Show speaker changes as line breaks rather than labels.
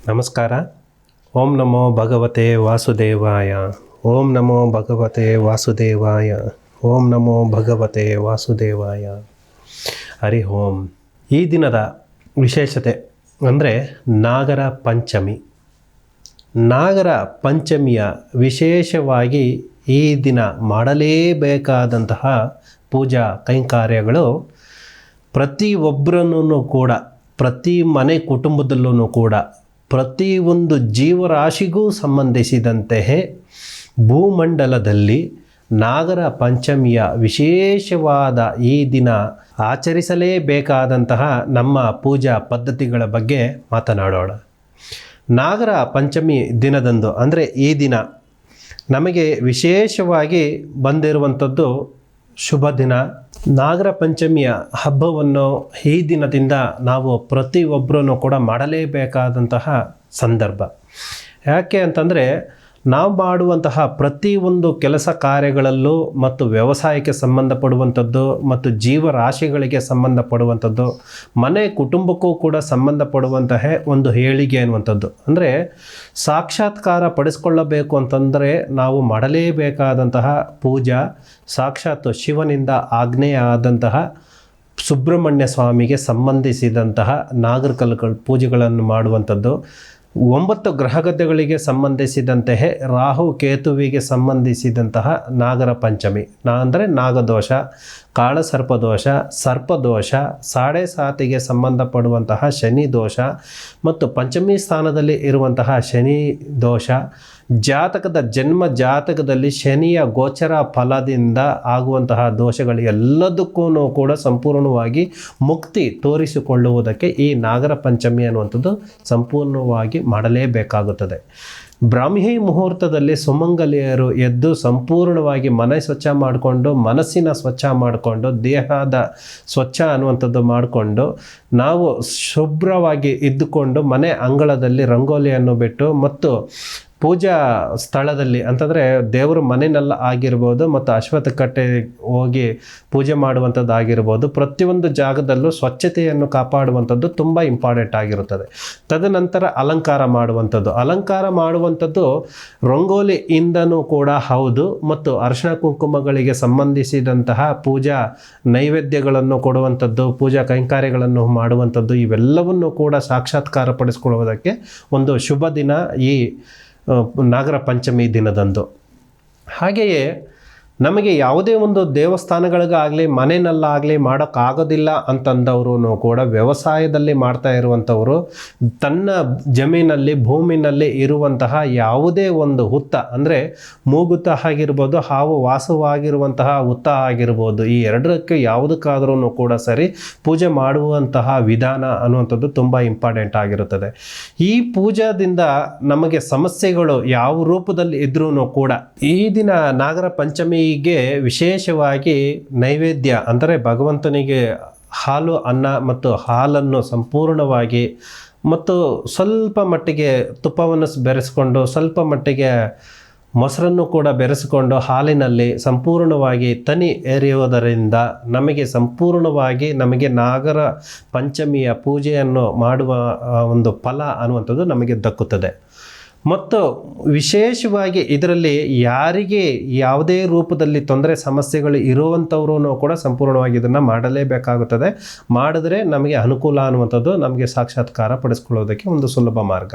ನಮಸ್ಕಾರ. ಓಂ ನಮೋ ಭಗವತೆ ವಾಸುದೇವಾಯ. ಓಂ ನಮೋ ಭಗವತೆ ವಾಸುದೇವಾಯ. ಓಂ ನಮೋ ಭಗವತೆ ವಾಸುದೇವಾಯ. ಹರಿ ಓಂ. ಈ ದಿನದ ವಿಶೇಷತೆ ಅಂದರೆ ನಾಗರ ಪಂಚಮಿ. ನಾಗರ ಪಂಚಮಿಯ ವಿಶೇಷವಾಗಿ ಈ ದಿನ ಮಾಡಲೇಬೇಕಾದಂತಹ ಪೂಜಾ ಕೈಂಕರ್ಯಗಳು ಪ್ರತಿಯೊಬ್ಬರನ್ನು ಕೂಡ, ಪ್ರತಿ ಮನೆ ಕುಟುಂಬದಲ್ಲೂ ಕೂಡ, ಪ್ರತಿಯೊಂದು ಜೀವರಾಶಿಗೂ ಸಂಬಂಧಿಸಿದಂತೆಯೇ ಭೂಮಂಡಲದಲ್ಲಿ ನಾಗರ ಪಂಚಮಿಯ ವಿಶೇಷವಾದ ಈ ದಿನ ಆಚರಿಸಲೇಬೇಕಾದಂತಹ ನಮ್ಮ ಪೂಜಾ ಪದ್ಧತಿಗಳ ಬಗ್ಗೆ ಮಾತನಾಡೋಣ. ನಾಗರ ಪಂಚಮಿ ದಿನದಂದು ಅಂದರೆ ಈ ದಿನ ನಮಗೆ ವಿಶೇಷವಾಗಿ ಬಂದಿರುವಂಥದ್ದು ಶುಭ ದಿನ. ನಾಗರ ಪಂಚಮಿಯ ಹಬ್ಬವನ್ನು ಈ ದಿನದಿಂದ ನಾವು ಪ್ರತಿಯೊಬ್ಬರೂ ಕೂಡ ಮಾಡಲೇಬೇಕಾದಂತಹ ಸಂದರ್ಭ. ಯಾಕೆ ಅಂತಂದರೆ, ನಾವು ಮಾಡುವಂತಹ ಪ್ರತಿಯೊಂದು ಕೆಲಸ ಕಾರ್ಯಗಳಲ್ಲೂ ಮತ್ತು ವ್ಯವಸಾಯಕ್ಕೆ ಸಂಬಂಧಪಡುವಂಥದ್ದು ಮತ್ತು ಜೀವರಾಶಿಗಳಿಗೆ ಸಂಬಂಧಪಡುವಂಥದ್ದು, ಮನೆ ಕುಟುಂಬಕ್ಕೂ ಕೂಡ ಸಂಬಂಧಪಡುವಂತಹ ಒಂದು ಏಳಿಗೆ ಅನ್ನುವಂಥದ್ದು. ಅಂದರೆ ಸಾಕ್ಷಾತ್ಕಾರ ಪಡಿಸ್ಕೊಳ್ಳಬೇಕು ಅಂತಂದರೆ ನಾವು ಮಾಡಲೇಬೇಕಾದಂತಹ ಪೂಜಾ ಸಾಕ್ಷಾತ್ ಶಿವನಿಂದ ಆಜ್ಞೆಯ ಆದಂತಹ ಸುಬ್ರಹ್ಮಣ್ಯ ಸ್ವಾಮಿಗೆ ಸಂಬಂಧಿಸಿದಂತಹ ನಾಗರಕಲ್ಗಳ ಪೂಜೆಗಳನ್ನು ಮಾಡುವಂಥದ್ದು. 9 ಗ್ರಹಗದ್ದೆಗಳಿಗೆ ಸಂಬಂಧಿಸಿದಂತೆಯೇ ರಾಹು ಕೇತುವಿಗೆ ಸಂಬಂಧಿಸಿದಂತಹ ನಾಗರ ಪಂಚಮಿ ಅಂದರೆ ನಾಗದೋಷ, ಕಾಳಸರ್ಪದೋಷ, ಸರ್ಪದೋಷ, 7.5 ಸಂಬಂಧಪಡುವಂತಹ ಶನಿ ದೋಷ ಮತ್ತು ಪಂಚಮಿ ಸ್ಥಾನದಲ್ಲಿ ಇರುವಂತಹ ಶನಿ ದೋಷ, ಜಾತಕದ ಜನ್ಮ ಜಾತಕದಲ್ಲಿ ಶನಿಯ ಗೋಚರ ಫಲದಿಂದ ಆಗುವಂತಹ ದೋಷಗಳು ಎಲ್ಲದಕ್ಕೂ ಕೂಡ ಸಂಪೂರ್ಣವಾಗಿ ಮುಕ್ತಿ ತೋರಿಸಿಕೊಳ್ಳುವುದಕ್ಕೆ ಈ ನಾಗರ ಪಂಚಮಿ ಅನ್ನುವಂಥದ್ದು ಸಂಪೂರ್ಣವಾಗಿ ಮಾಡಲೇಬೇಕಾಗುತ್ತದೆ. ಬ್ರಾಹ್ಮಿ ಮುಹೂರ್ತದಲ್ಲಿ ಸುಮಂಗಲಿಯರು ಎದ್ದು ಸಂಪೂರ್ಣವಾಗಿ ಮನೆ ಸ್ವಚ್ಛ ಮಾಡಿಕೊಂಡು, ಮನಸ್ಸಿನ ಸ್ವಚ್ಛ ಮಾಡಿಕೊಂಡು, ದೇಹದ ಸ್ವಚ್ಛ ಅನ್ನುವಂಥದ್ದು ಮಾಡಿಕೊಂಡು, ನಾವು ಶುಭ್ರವಾಗಿ ಇದ್ದುಕೊಂಡು ಮನೆ ಅಂಗಳದಲ್ಲಿ ರಂಗೋಲಿಯನ್ನು ಬಿಟ್ಟು ಮತ್ತು ಪೂಜಾ ಸ್ಥಳದಲ್ಲಿ ಅಂತಂದರೆ ದೇವರ ಮನೆಯಲ್ಲ ಆಗಿರ್ಬೋದು ಮತ್ತು ಅಶ್ವತ್ಥ ಕಟ್ಟೆ ಹೋಗಿ ಪೂಜೆ ಮಾಡುವಂಥದ್ದು ಆಗಿರ್ಬೋದು, ಪ್ರತಿಯೊಂದು ಜಾಗದಲ್ಲೂ ಸ್ವಚ್ಛತೆಯನ್ನು ಕಾಪಾಡುವಂಥದ್ದು ತುಂಬ ಇಂಪಾರ್ಟೆಂಟ್ ಆಗಿರುತ್ತದೆ. ತದನಂತರ ಅಲಂಕಾರ ಮಾಡುವಂಥದ್ದು ರಂಗೋಲಿಯಿಂದನೂ ಕೂಡ ಹೌದು ಮತ್ತು ಅರಿಶಿಣ ಕುಂಕುಮಗಳಿಗೆ ಸಂಬಂಧಿಸಿದಂತಹ ಪೂಜಾ ನೈವೇದ್ಯಗಳನ್ನು ಕೊಡುವಂಥದ್ದು, ಪೂಜಾ ಕೈಂಕರ್ಯಗಳನ್ನು ಮಾಡುವಂಥದ್ದು, ಇವೆಲ್ಲವನ್ನು ಕೂಡ ಸಾಕ್ಷಾತ್ಕಾರ ಪಡಿಸ್ಕೊಳ್ಳುವುದಕ್ಕೆ ಒಂದು ಶುಭ ದಿನ ಈ ನಾಗರ ಪಂಚಮಿ ದಿನದಂದು. ಹಾಗೆಯೇ ನಮಗೆ ಯಾವುದೇ ಒಂದು ದೇವಸ್ಥಾನಗಳಿಗಾಗಲಿ ಮನೆಯಲ್ಲಾಗಲಿ ಮಾಡೋಕ್ಕಾಗೋದಿಲ್ಲ ಅಂತಂದವರು ಕೂಡ ವ್ಯವಸಾಯದಲ್ಲಿ ಮಾಡ್ತಾ ಇರುವಂಥವರು ತನ್ನ ಜಮೀನಲ್ಲಿ ಭೂಮಿನಲ್ಲಿ ಇರುವಂತಹ ಯಾವುದೇ ಒಂದು ಹುತ್ತ ಅಂದರೆ ಮೂಗುತ್ತ ಆಗಿರ್ಬೋದು, ಹಾವು ವಾಸವಾಗಿರುವಂತಹ ಹುತ್ತ ಆಗಿರ್ಬೋದು, ಈ ಎರಡಕ್ಕೆ ಯಾವುದಕ್ಕಾದ್ರೂ ಕೂಡ ಸರಿ ಪೂಜೆ ಮಾಡುವಂತಹ ವಿಧಾನ ಅನ್ನುವಂಥದ್ದು ತುಂಬ ಇಂಪಾರ್ಟೆಂಟ್ ಆಗಿರುತ್ತದೆ. ಈ ಪೂಜಾದಿಂದ ನಮಗೆ ಸಮಸ್ಯೆಗಳು ಯಾವ ರೂಪದಲ್ಲಿ ಇದ್ರೂ ಕೂಡ ಈ ದಿನ ನಾಗರ ಪಂಚಮಿ ವಿಶೇಷವಾಗಿ ನೈವೇದ್ಯ ಅಂದರೆ ಭಗವಂತನಿಗೆ ಹಾಲು, ಅನ್ನ ಮತ್ತು ಹಾಲನ್ನು ಸಂಪೂರ್ಣವಾಗಿ ಮತ್ತು ಸ್ವಲ್ಪ ಮಟ್ಟಿಗೆ ತುಪ್ಪವನ್ನು ಬೆರೆಸ್ಕೊಂಡು, ಸ್ವಲ್ಪ ಮಟ್ಟಿಗೆ ಮೊಸರನ್ನು ಕೂಡ ಬೆರೆಸಿಕೊಂಡು ಹಾಲಿನಲ್ಲಿ ಸಂಪೂರ್ಣವಾಗಿ ತನಿ ಎರೆಯುವುದರಿಂದ ನಮಗೆ ಸಂಪೂರ್ಣವಾಗಿ ನಮಗೆ ನಾಗರ ಪಂಚಮಿಯ ಪೂಜೆಯನ್ನು ಮಾಡುವ ಒಂದು ಫಲ ಅನ್ನುವಂಥದ್ದು ನಮಗೆ ದಕ್ಕುತ್ತದೆ. ಮತ್ತು ವಿಶೇಷವಾಗಿ ಇದರಲ್ಲಿ ಯಾರಿಗೆ ಯಾವುದೇ ರೂಪದಲ್ಲಿ ತೊಂದರೆ ಸಮಸ್ಯೆಗಳು ಇರುವಂಥವ್ರೂ ಕೂಡ ಸಂಪೂರ್ಣವಾಗಿ ಇದನ್ನು ಮಾಡಲೇಬೇಕಾಗುತ್ತದೆ. ಮಾಡಿದ್ರೆ ನಮಗೆ ಅನುಕೂಲ ಅನ್ನುವಂಥದ್ದು ನಮಗೆ ಸಾಕ್ಷಾತ್ಕಾರ ಪಡಿಸ್ಕೊಳ್ಳೋದಕ್ಕೆ ಒಂದು ಸುಲಭ ಮಾರ್ಗ.